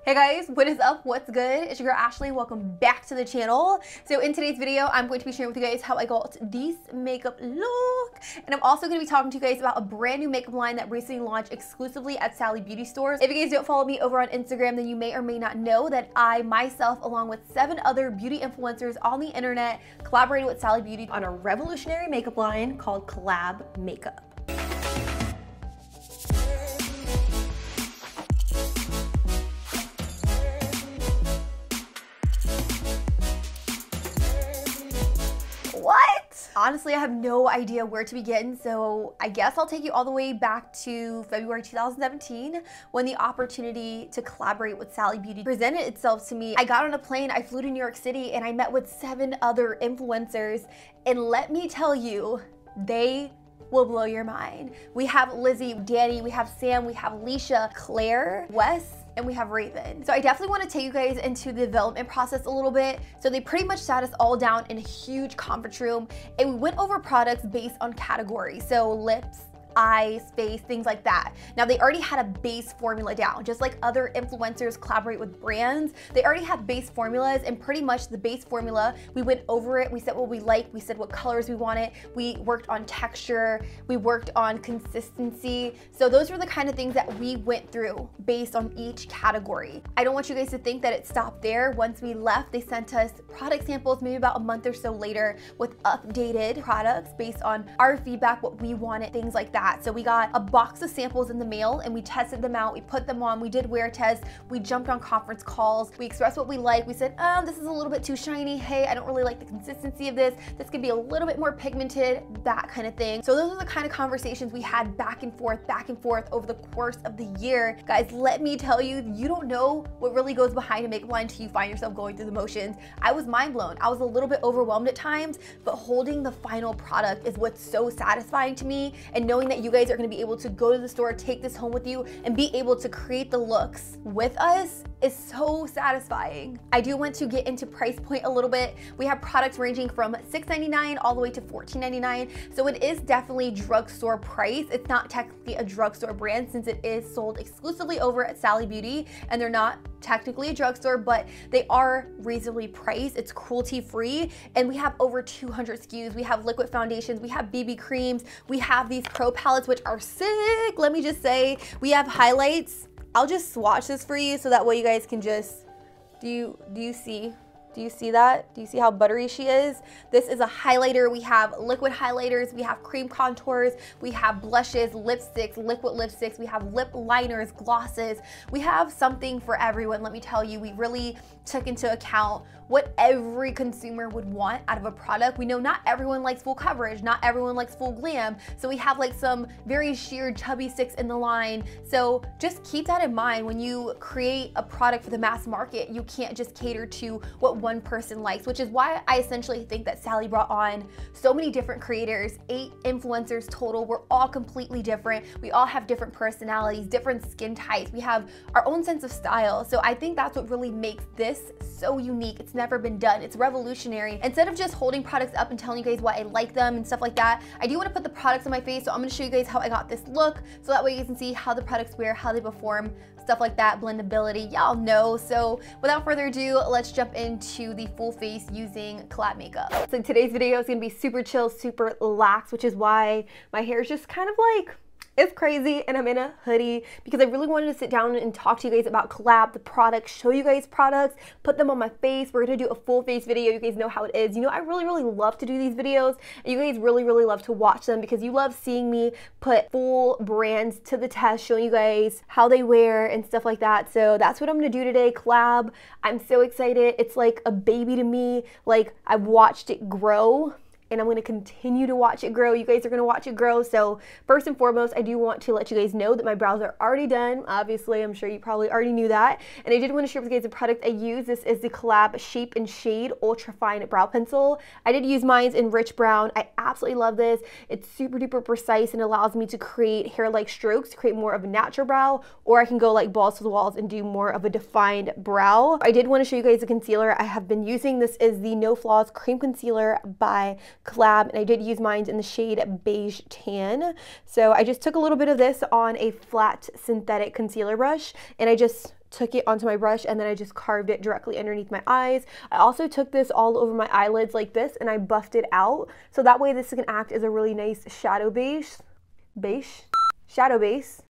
Hey guys, what is up? What's good? It's your girl Ashley. Welcome back to the channel. So in today's video, I'm going to be sharing with you guys how I got this makeup look. And I'm also going to be talking to you guys about a brand new makeup line that recently launched exclusively at Sally Beauty stores. If you guys don't follow me over on Instagram, then you may or may not know that I myself, along with 7 other beauty influencers on the internet, collaborated with Sally Beauty on a revolutionary makeup line called Collab Makeup. Honestly, I have no idea where to begin, so I guess I'll take you all the way back to February 2017 when the opportunity to collaborate with Sally Beauty presented itself to me. I got on a plane, I flew to New York City, and I met with 7 other influencers, and let me tell you, they will blow your mind. We have Lizzie, Danny, we have Sam, we have Alicia, Claire, Wes, and we have Raven. So I definitely want to take you guys into the development process a little bit. So they pretty much sat us all down in a huge conference room and we went over products based on categories. So lips, eyes, face, things like that. Now they already had a base formula down, just like other influencers collaborate with brands. They already have base formulas, and pretty much the base formula, we went over it, we said what we liked, we said what colors we wanted, we worked on texture, we worked on consistency. So those were the kind of things that we went through based on each category. I don't want you guys to think that it stopped there. Once we left, they sent us product samples maybe about a month or so later with updated products based on our feedback, what we wanted, things like that. So we got a box of samples in the mail and we tested them out, we put them on, we did wear tests, we jumped on conference calls, we expressed what we like, we said, this is a little bit too shiny, hey, I don't really like the consistency of this could be a little bit more pigmented, that kind of thing. So those are the kind of conversations we had back and forth over the course of the year. Guys, let me tell you, you don't know what really goes behind a makeup line until you find yourself going through the motions. I was mind blown. I was a little bit overwhelmed at times, but holding the final product is what's so satisfying to me, and knowing that you guys are going to be able to go to the store, take this home with you, and be able to create the looks with us is so satisfying. I do want to get into price point a little bit. We have products ranging from $6.99 all the way to $14.99. So it is definitely drugstore price. It's not technically a drugstore brand since it is sold exclusively over at Sally Beauty, and they're not technically a drugstore, but they are reasonably priced. It's cruelty free, and we have over 200 SKUs. We have liquid foundations, we have BB creams, we have these pro palettes, which are sick. Let me just say, we have highlights. I'll just swatch this for you so that way you guys can just, do you see? Do you see that? Do you see how buttery she is? This is a highlighter. We have liquid highlighters, we have cream contours, we have blushes, lipsticks, liquid lipsticks, we have lip liners, glosses. We have something for everyone. Let me tell you, we really took into account what every consumer would want out of a product. We know not everyone likes full coverage, not everyone likes full glam. So we have like some very sheer chubby sticks in the line. So just keep that in mind when you create a product for the mass market. You can't just cater to what one person likes, which is why I essentially think that Sally brought on so many different creators, 8 influencers total. We're all completely different. We all have different personalities, different skin types. We have our own sense of style. So I think that's what really makes this so unique. It's never been done. It's revolutionary. Instead of just holding products up and telling you guys why I like them and stuff like that, I do want to put the products on my face. So I'm going to show you guys how I got this look, so that way you can see how the products wear, how they perform, stuff like that, blendability, y'all know. So without further ado, let's jump into the full face using Collab Makeup. So today's video is going to be super chill, super lax, which is why my hair is just kind of like, it's crazy, and I'm in a hoodie because I really wanted to sit down and talk to you guys about Collab, the products, show you guys products, put them on my face. We're gonna do a full face video. You guys know how it is. You know, I really love to do these videos, and you guys really love to watch them because you love seeing me put full brands to the test, showing you guys how they wear and stuff like that. So that's what I'm gonna do today. Collab, I'm so excited. It's like a baby to me. Like, I've watched it grow, and I'm going to continue to watch it grow. You guys are going to watch it grow. So first and foremost, I do want to let you guys know that my brows are already done. Obviously, I'm sure you probably already knew that. And I did want to share with you guys the product I use. This is the Collab Shape and Shade Ultra Fine Brow Pencil. I did use mine in Rich Brown. I absolutely love this. It's super duper precise and allows me to create hair-like strokes to create more of a natural brow, or I can go like balls to the walls and do more of a defined brow. I did want to show you guys the concealer I have been using. This is the No Flaws Cream Concealer by Collab, and I did use mine in the shade Beige Tan. So I just took a little bit of this on a flat synthetic concealer brush, and I just took it onto my brush, and then I just carved it directly underneath my eyes. I also took this all over my eyelids like this, and I buffed it out. So that way this can act as a really nice shadow base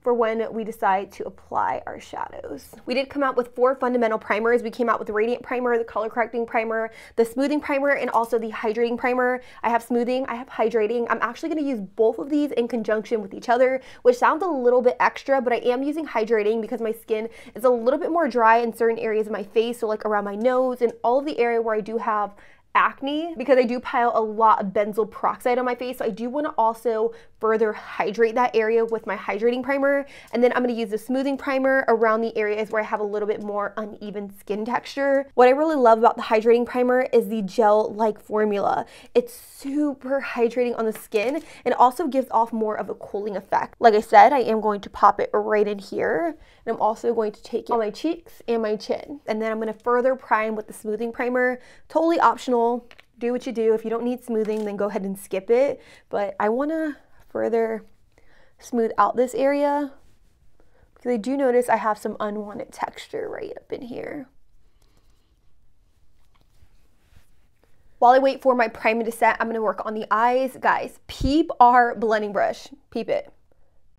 for when we decide to apply our shadows. We did come out with 4 fundamental primers. We came out with the Radiant Primer, the Color Correcting Primer, the Smoothing Primer, and also the Hydrating Primer. I have smoothing, I have hydrating. I'm actually gonna use both of these in conjunction with each other, which sounds a little bit extra, but I am using hydrating because my skin is a little bit more dry in certain areas of my face, so like around my nose and all of the area where I do have acne, because I do pile a lot of benzoyl peroxide on my face. So I do want to also further hydrate that area with my hydrating primer. And then I'm going to use the smoothing primer around the areas where I have a little bit more uneven skin texture. What I really love about the hydrating primer is the gel-like formula. It's super hydrating on the skin and also gives off more of a cooling effect. Like I said, I am going to pop it right in here. And I'm also going to take it on my cheeks and my chin. And then I'm going to further prime with the smoothing primer. Totally optional. Do what you do. If you don't need smoothing, then go ahead and skip it. But I want to further smooth out this area because I do notice I have some unwanted texture right up in here. While I wait for my primer to set, I'm going to work on the eyes. Guys, peep our blending brush. Peep it.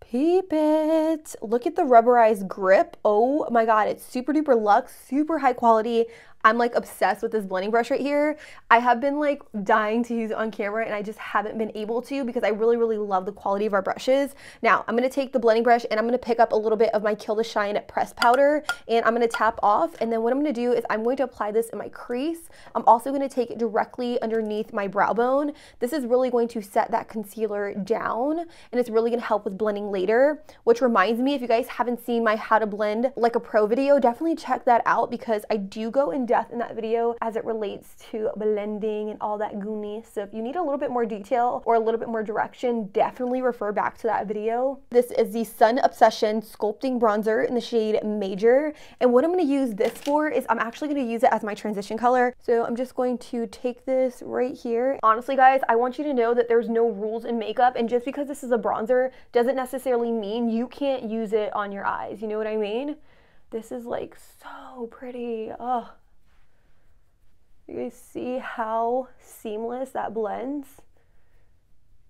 Peep it. Look at the rubberized grip. Oh my God, it's super duper luxe, super high quality. I'm like obsessed with this blending brush right here. I have been like dying to use it on camera and I just haven't been able to because I really, really love the quality of our brushes. Now I'm gonna take the blending brush and I'm gonna pick up a little bit of my Kill the Shine pressed powder and I'm gonna tap off, and then what I'm gonna do is I'm going to apply this in my crease. I'm also gonna take it directly underneath my brow bone. This is really going to set that concealer down and it's really gonna help with blending later, which reminds me, if you guys haven't seen my How to Blend Like a Pro video, definitely check that out because I do go in depth in that video as it relates to blending and all that goodness. So if you need a little bit more detail or a little bit more direction, definitely refer back to that video. This is the Sun Obsession Sculpting Bronzer in the shade Major. And what I'm going to use this for is I'm actually going to use it as my transition color. So I'm just going to take this right here. Honestly, guys, I want you to know that there's no rules in makeup. And just because this is a bronzer doesn't necessarily mean you can't use it on your eyes. You know what I mean? This is like so pretty. Oh. You guys see how seamless that blends?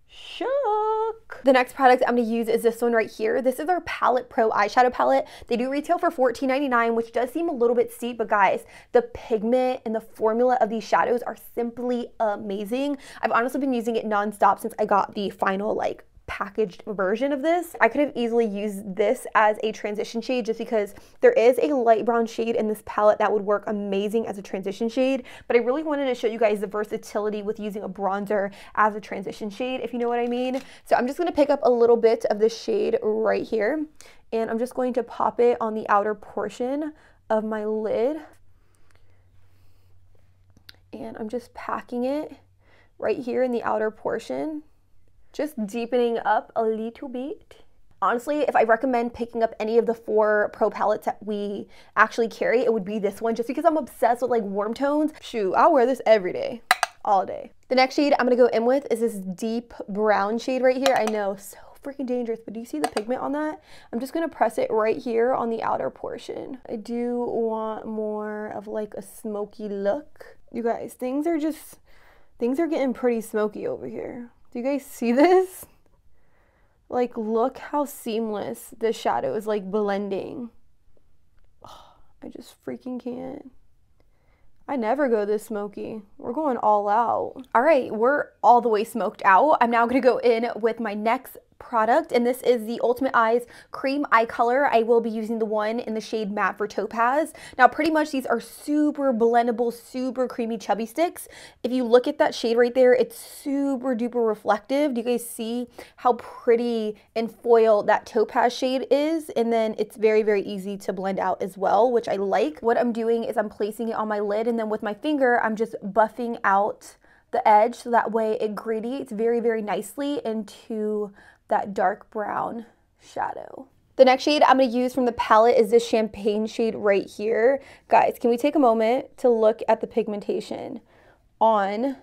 Shook. The next product I'm going to use is this one right here. This is our Palette Pro eyeshadow palette. They do retail for $14.99, which does seem a little bit steep, but guys, the pigment and the formula of these shadows are simply amazing. I've honestly been using it nonstop since I got the final like packaged version of this. I could have easily used this as a transition shade just because there is a light brown shade in this palette that would work amazing as a transition shade, but I really wanted to show you guys the versatility with using a bronzer as a transition shade, if you know what I mean. So I'm just going to pick up a little bit of this shade right here and I'm just going to pop it on the outer portion of my lid, and I'm just packing it right here in the outer portion, just deepening up a little bit. Honestly, if I recommend picking up any of the 4 pro palettes that we actually carry, it would be this one, just because I'm obsessed with like warm tones. Shoot, I'll wear this every day, all day. The next shade I'm gonna go in with is this deep brown shade right here. I know, so freaking dangerous, but do you see the pigment on that? I'm just gonna press it right here on the outer portion. I do want more of like a smoky look. You guys, things are getting pretty smoky over here. Do you guys see this? Like, look how seamless this shadow is like blending. Oh, I just freaking can't. I never go this smoky. We're going all out. All right, we're all the way smoked out. I'm now gonna go in with my next product, and this is the Ultimate Eyes Cream Eye Color. I will be using the one in the shade Matte for Topaz. Now, pretty much these are super blendable, super creamy chubby sticks. If you look at that shade right there, it's super duper reflective. Do you guys see how pretty and foil that topaz shade is? And then it's very, very easy to blend out as well, which I like. What I'm doing is I'm placing it on my lid, and then with my finger, I'm just buffing out the edge so that way it gradiates very, very nicely into that dark brown shadow. The next shade I'm going to use from the palette is this champagne shade right here. Guys, can we take a moment to look at the pigmentation on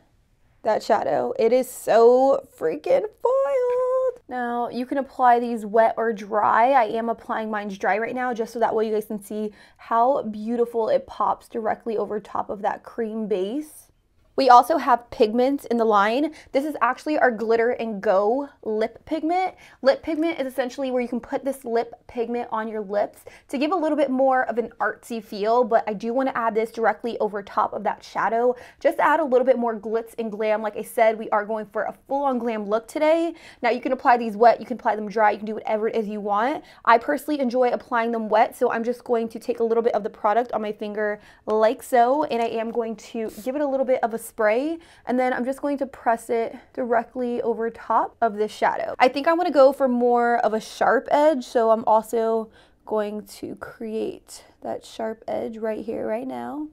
that shadow? It is so freaking foiled. Now you can apply these wet or dry. I am applying mine dry right now just so that way you guys can see how beautiful it pops directly over top of that cream base. We also have pigments in the line. This is actually our Glitter and Go lip pigment. Lip pigment is essentially where you can put this lip pigment on your lips to give a little bit more of an artsy feel, but I do want to add this directly over top of that shadow, just to add a little bit more glitz and glam. Like I said, we are going for a full-on glam look today. Now you can apply these wet, you can apply them dry, you can do whatever it is you want. I personally enjoy applying them wet, so I'm just going to take a little bit of the product on my finger like so, and I am going to give it a little bit of a spray, and then I'm just going to press it directly over top of this shadow. I think I want to go for more of a sharp edge, so I'm also going to create that sharp edge right here, right now,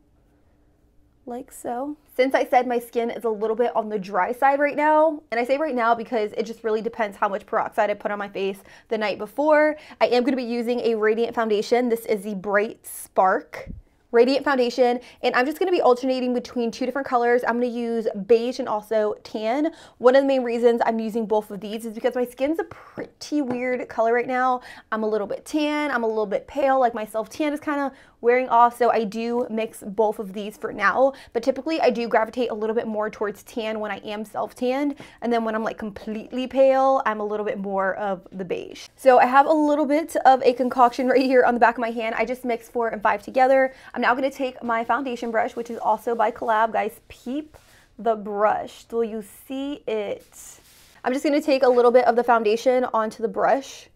like so. Since I said my skin is a little bit on the dry side right now, and I say right now because it just really depends how much peroxide I put on my face the night before, I am going to be using a Radiant foundation. This is the Bright Spark Radiant foundation, and I'm just going to be alternating between two different colors. I'm going to use beige and also tan. One of the main reasons I'm using both of these is because my skin's a pretty weird color right now. I'm a little bit tan, I'm a little bit pale, like my self tan is kind of wearing off, so I do mix both of these for now, but typically I do gravitate a little bit more towards tan when I am self-tanned, and then when I'm like completely pale, I'm a little bit more of the beige. So I have a little bit of a concoction right here on the back of my hand. I just mixed 4 and 5 together. I'm now going to take my foundation brush, which is also by Collab. Guys, peep the brush. Will you see it? I'm just going to take a little bit of the foundation onto the brush,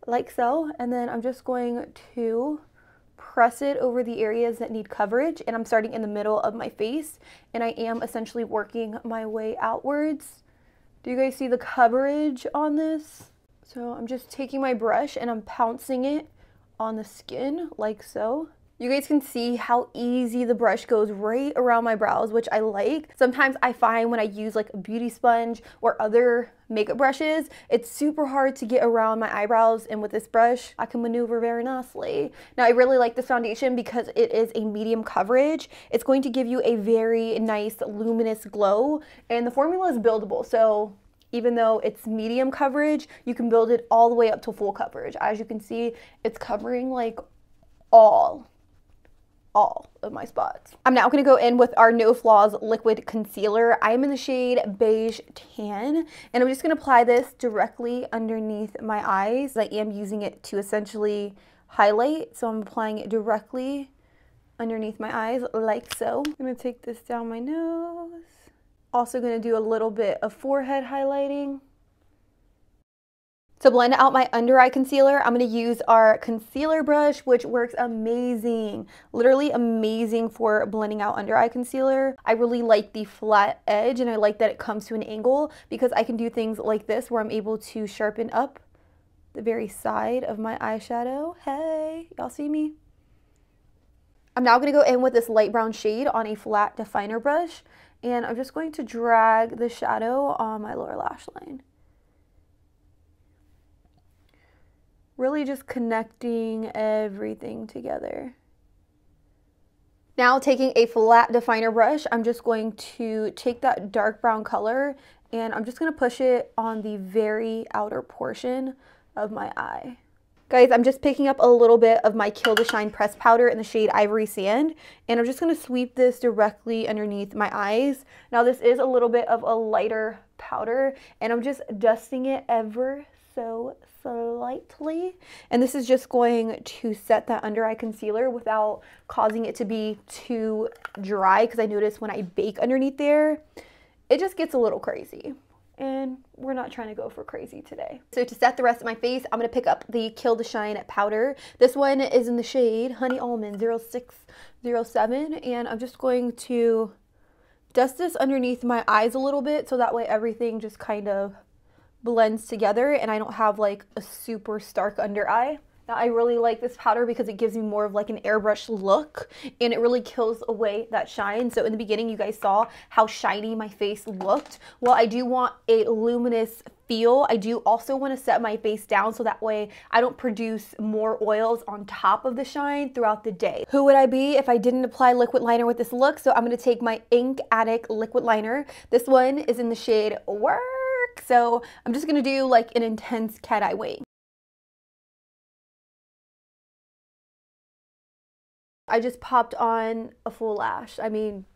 like so, and then I'm just going to press it over the areas that need coverage, and I'm starting in the middle of my face, and I am essentially working my way outwards. Do you guys see the coverage on this? So I'm just taking my brush and I'm pouncing it on the skin like so. You guys can see how easy the brush goes right around my brows, which I like. Sometimes I find when I use like a beauty sponge or other makeup brushes, it's super hard to get around my eyebrows, and with this brush, I can maneuver very nicely. Now, I really like this foundation because it is a medium coverage. It's going to give you a very nice luminous glow, and the formula is buildable, so even though it's medium coverage, you can build it all the way up to full coverage. As you can see, it's covering like all of my spots. I'm now going to go in with our No Flaws liquid concealer. I'm in the shade Beige Tan, and I'm just going to apply this directly underneath my eyes. I am using it to essentially highlight, so I'm applying it directly underneath my eyes like so. I'm going to take this down my nose. Also going to do a little bit of forehead highlighting. To blend out my under eye concealer, I'm going to use our concealer brush, which works amazing, literally amazing for blending out under eye concealer. I really like the flat edge, and I like that it comes to an angle because I can do things like this where I'm able to sharpen up the very side of my eyeshadow. Hey, y'all see me? I'm now going to go in with this light brown shade on a flat definer brush, and I'm just going to drag the shadow on my lower lash line. Really just connecting everything together. Now taking a flat definer brush, I'm just going to take that dark brown color and I'm just going to push it on the very outer portion of my eye. Guys, I'm just picking up a little bit of my Kill to Shine pressed powder in the shade Ivory Sand, and I'm just going to sweep this directly underneath my eyes. Now this is a little bit of a lighter powder, and I'm just dusting it ever so slightly, and this is just going to set that under eye concealer without causing it to be too dry, because I notice when I bake underneath there, it just gets a little crazy, and we're not trying to go for crazy today. So to set the rest of my face, I'm going to pick up the Kill to Shine powder. This one is in the shade Honey Almond 0607, and I'm just going to dust this underneath my eyes a little bit so that way everything just kind of blends together and I don't have like a super stark under eye. Now I really like this powder because it gives me more of like an airbrush look, and it really kills away that shine. So in the beginning you guys saw how shiny my face looked. Well, I do want a luminous feel. I do also want to set my face down so that way I don't produce more oils on top of the shine throughout the day. Who would I be if I didn't apply liquid liner with this look? So I'm going to take my Ink Addict liquid liner. This one is in the shade Work. dark. So I'm just gonna do like an intense cat eye wing. I just popped on a full lash. I mean,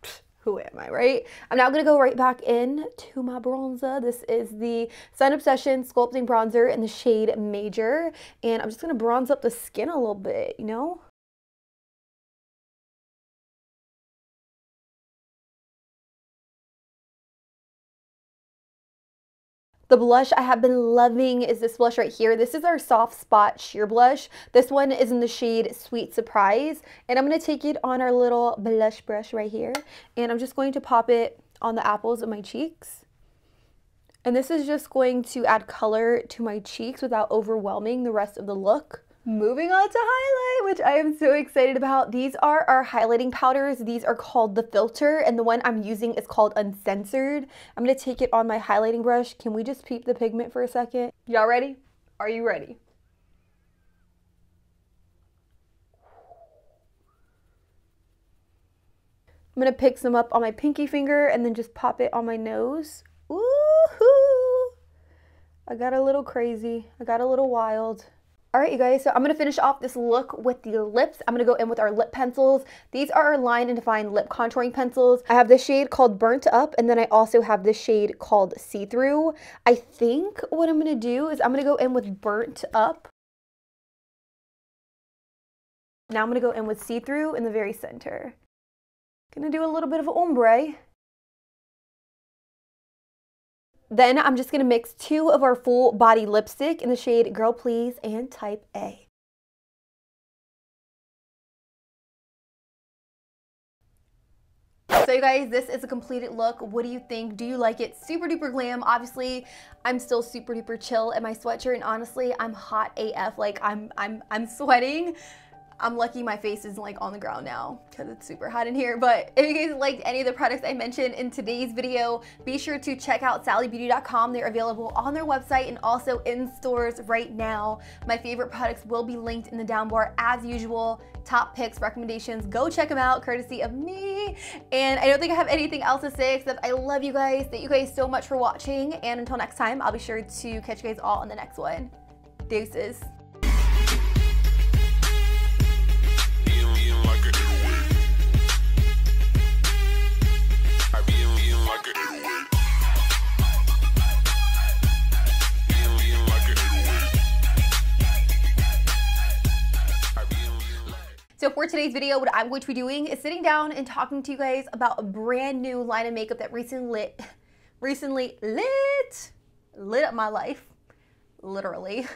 who am I, right? I'm now gonna go right back in to my bronzer. This is the Sun Obsession Sculpting Bronzer in the shade Major. And I'm just gonna bronze up the skin a little bit, you know? The blush I have been loving is this blush right here. This is our Soft Spot Sheer Blush. This one is in the shade Sweet Surprise. And I'm going to take it on our little blush brush right here. And I'm just going to pop it on the apples of my cheeks. And this is just going to add color to my cheeks without overwhelming the rest of the look. Moving on to highlight, which I am so excited about. These are our highlighting powders. These are called The Filter, and the one I'm using is called Uncensored. I'm going to take it on my highlighting brush. Can we just peep the pigment for a second? Y'all ready? Are you ready? I'm going to pick some up on my pinky finger and then just pop it on my nose. Woohoo! I got a little crazy. I got a little wild. All right, you guys, so I'm going to finish off this look with the lips. I'm going to go in with our lip pencils. These are our Line and Define lip contouring pencils. I have this shade called Burnt Up, and then I also have this shade called See Through. I think what I'm going to do is I'm going to go in with Burnt Up. Now I'm going to go in with See Through in the very center. Going to do a little bit of ombre. Then I'm just going to mix 2 of our full body lipstick in the shade Girl Please and Type A. So you guys, this is a completed look. What do you think? Do you like it? Super duper glam. Obviously, I'm still super duper chill in my sweatshirt, and honestly, I'm hot AF. Like I'm sweating. I'm lucky my face isn't like on the ground now because it's super hot in here. But if you guys liked any of the products I mentioned in today's video, be sure to check out sallybeauty.com. They're available on their website and also in stores right now. My favorite products will be linked in the down bar as usual. Top picks, recommendations, go check them out courtesy of me. And I don't think I have anything else to say except I love you guys. Thank you guys so much for watching. And until next time, I'll be sure to catch you guys all on the next one. Deuces. So for today's video, what I'm going to be doing is sitting down and talking to you guys about a brand new line of makeup that recently lit up my life, literally.